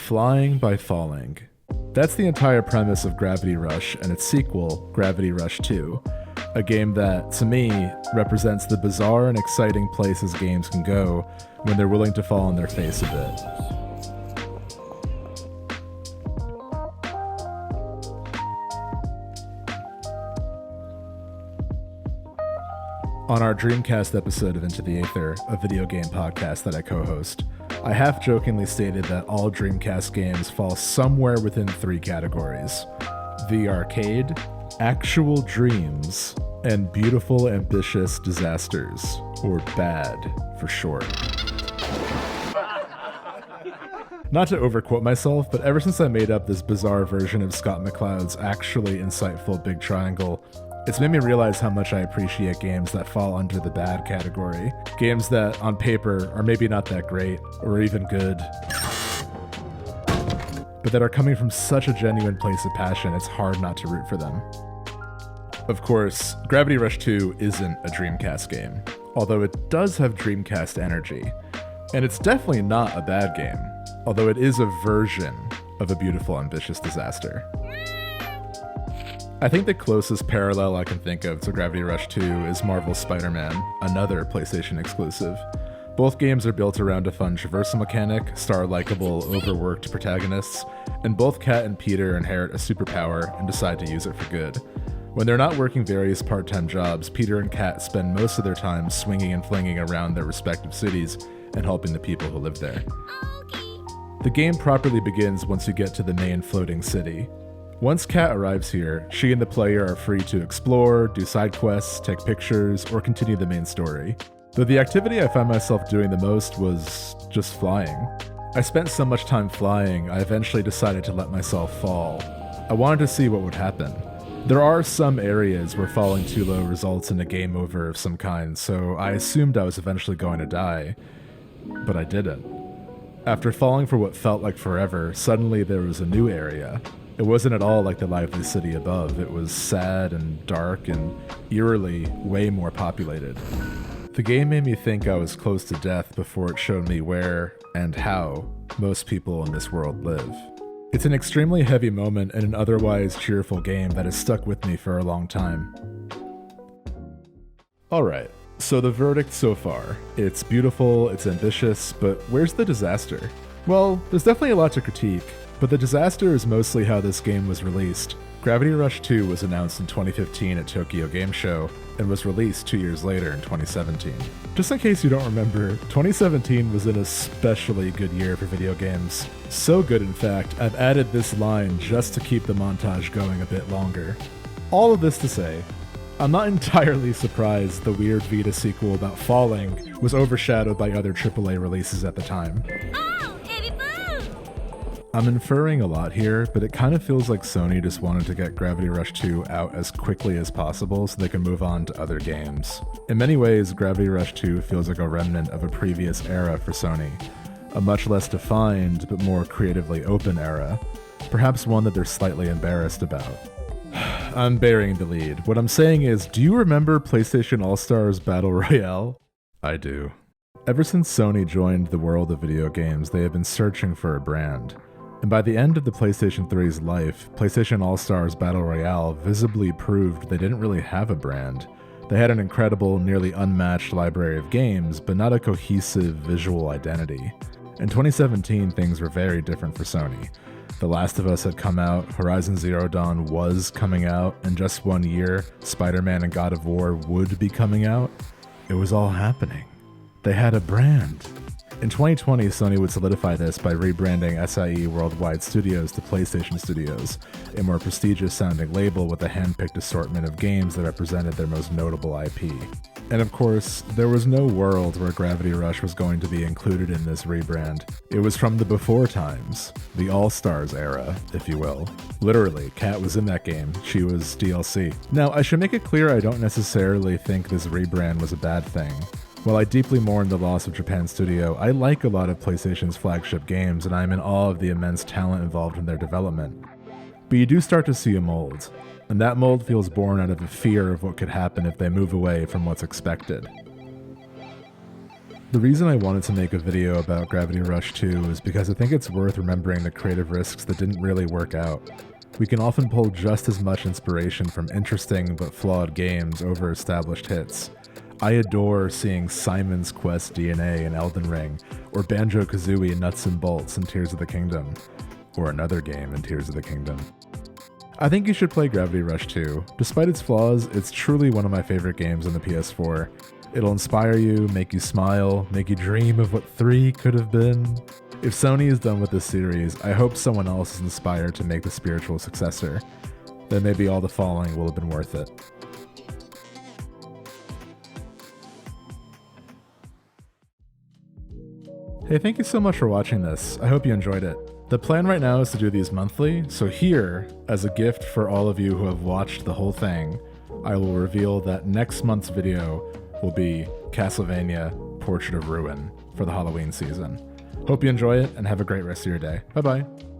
Flying by falling. That's the entire premise of Gravity Rush and its sequel, Gravity Rush 2, a game that, to me, represents the bizarre and exciting places games can go when they're willing to fall on their face a bit. On our Dreamcast episode of Into the Aether, a video game podcast that I co-host, I half-jokingly stated that all Dreamcast games fall somewhere within three categories: the arcade, actual dreams, and beautiful, ambitious disasters, or BAD for short. Not to overquote myself, but ever since I made up this bizarre version of Scott McCloud's actually insightful Big Triangle, it's made me realize how much I appreciate games that fall under the bad category. Games that, on paper, are maybe not that great, or even good, but that are coming from such a genuine place of passion, it's hard not to root for them. Of course, Gravity Rush 2 isn't a Dreamcast game, although it does have Dreamcast energy. And it's definitely not a bad game, although it is a version of a beautiful, ambitious disaster. I think the closest parallel I can think of to Gravity Rush 2 is Marvel's Spider-Man, another PlayStation exclusive. Both games are built around a fun traversal mechanic, star likable, overworked protagonists, and both Kat and Peter inherit a superpower and decide to use it for good. When they're not working various part-time jobs, Peter and Kat spend most of their time swinging and flinging around their respective cities and helping the people who live there. The game properly begins once you get to the main floating city. Once Kat arrives here, she and the player are free to explore, do side quests, take pictures, or continue the main story. Though the activity I found myself doing the most was just flying. I spent so much time flying, I eventually decided to let myself fall. I wanted to see what would happen. There are some areas where falling too low results in a game over of some kind, so I assumed I was eventually going to die, but I didn't. After falling for what felt like forever, suddenly there was a new area. It wasn't at all like the lively city above. It was sad and dark and eerily way more populated. The game made me think I was close to death before it showed me where and how most people in this world live. It's an extremely heavy moment in an otherwise cheerful game that has stuck with me for a long time. Alright, so the verdict so far. It's beautiful, it's ambitious, but where's the disaster? Well, there's definitely a lot to critique, but the disaster is mostly how this game was released. Gravity Rush 2 was announced in 2015 at Tokyo Game Show, and was released 2 years later in 2017. Just in case you don't remember, 2017 was an especially good year for video games. So good, in fact, I've added this line just to keep the montage going a bit longer. All of this to say, I'm not entirely surprised the weird Vita sequel about falling was overshadowed by other AAA releases at the time. I'm inferring a lot here, but it kind of feels like Sony just wanted to get Gravity Rush 2 out as quickly as possible so they can move on to other games. In many ways, Gravity Rush 2 feels like a remnant of a previous era for Sony, a much less defined but more creatively open era, perhaps one that they're slightly embarrassed about. I'm burying the lead. What I'm saying is, do you remember PlayStation All-Stars Battle Royale? I do. Ever since Sony joined the world of video games, they have been searching for a brand. And by the end of the PlayStation 3's life, PlayStation All-Stars Battle Royale visibly proved they didn't really have a brand. They had an incredible, nearly unmatched library of games, but not a cohesive visual identity. In 2017, things were very different for Sony. The Last of Us had come out, Horizon Zero Dawn was coming out, and just 1 year, Spider-Man and God of War would be coming out. It was all happening. They had a brand. In 2020, Sony would solidify this by rebranding SIE Worldwide Studios to PlayStation Studios, a more prestigious-sounding label with a hand-picked assortment of games that represented their most notable IP. And of course, there was no world where Gravity Rush was going to be included in this rebrand. It was from the before times, the All-Stars era, if you will. Literally, Kat was in that game. She was DLC. Now, I should make it clear I don't necessarily think this rebrand was a bad thing. While I deeply mourn the loss of Japan Studio, I like a lot of PlayStation's flagship games, and I'm in awe of the immense talent involved in their development. But you do start to see a mold, and that mold feels born out of a fear of what could happen if they move away from what's expected. The reason I wanted to make a video about Gravity Rush 2 is because I think it's worth remembering the creative risks that didn't really work out. We can often pull just as much inspiration from interesting but flawed games over established hits. I adore seeing Simon's Quest DNA in Elden Ring, or Banjo-Kazooie Nuts and Bolts in Tears of the Kingdom, or another game in Tears of the Kingdom. I think you should play Gravity Rush 2. Despite its flaws, it's truly one of my favorite games on the PS4. It'll inspire you, make you smile, make you dream of what 3 could have been. If Sony is done with this series, I hope someone else is inspired to make the spiritual successor. Then maybe all the following will have been worth it. Hey, thank you so much for watching this. I hope you enjoyed it. The plan right now is to do these monthly, so here, as a gift for all of you who have watched the whole thing, I will reveal that next month's video will be Castlevania Portrait of Ruin for the Halloween season. Hope you enjoy it and have a great rest of your day. Bye bye.